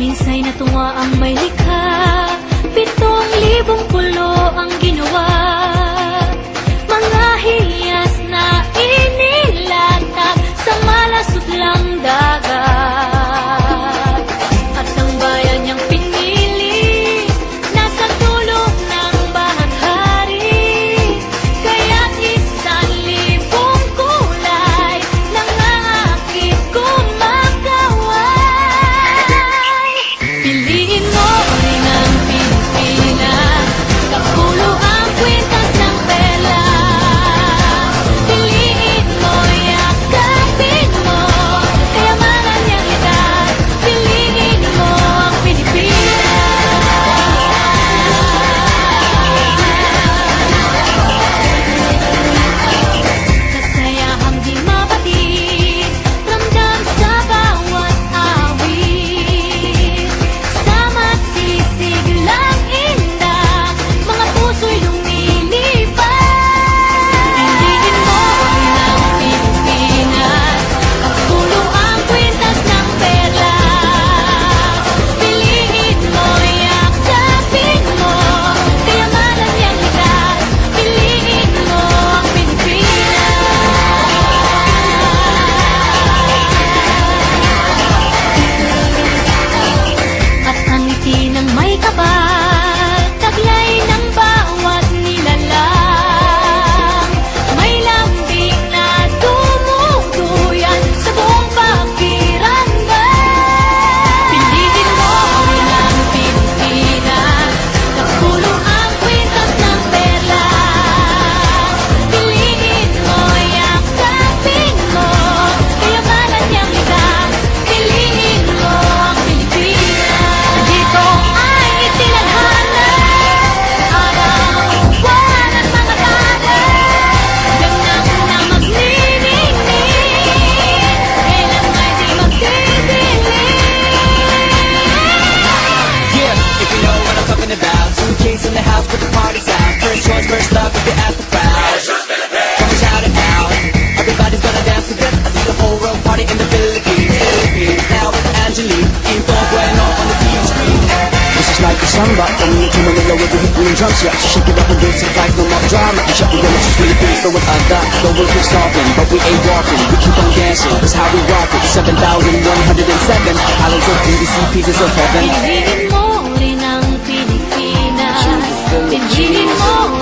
Minsa'y natuwa ang may likha, 7,000 pulo ang ginawa. Mga hiyas na inilatag sa malasutlang dagat. At ang bayan niyang pinili, nasa dulo ng bahaghari. Kaya't 1,000 kulay nangangakit kumakaway. Piliin mo rin ang Pilipinas, kapulo ang kwintas ng perlas. Piliin mo, yakapin mo, kayamanan niyang likas. Piliin mo ang Pilipinas. Kasayahang di mapatid, ramdam sa bawat awit. Sama sisig lang indak, mga puso'y lumilipad. Piliin mo rin ang Pilipinas, kapulo ang kwintas ng perlas. Piliin mo, yakapin mo, kayamanan niyang likas. Piliin mo ang Pilipinas. At ang ngiti ng may kapal, taglay ng bawat nilalang. May lambing na dumuduyan sa buong pakiramdam. Piliin mo rin ang Pilipinas, kapulo ang kwintas ng perlas. Piliin mo, yakapin mo, kayamanan niyang likas. Piliin mo ang Pilipinas. Dito ay itinadhana, araw-buwan at mga tanan. Ganap na magniningning, kailan may di magdidilim. Yeah, if you know what I'm talking about. Suitcase in the house, put the parties out. First choice, first love, if you ask the crowd. Come shout it out. Everybody's gonna dance to this. I see the whole world party in the Philippines. Now with Angelique, info bueno on the TV screen. This is like a samba, coming into Manila with the hit green drums. Yeah, she shake it up and dance and fight, no more drama. And shut the doors, just Philippines, throw it on that. The world is talking, but we ain't walking. We keep on dancing, that's how we rock it. 7,107 islands of BBC, pieces of heaven. Piliin mo rin ang Pilipinas. Piliin mo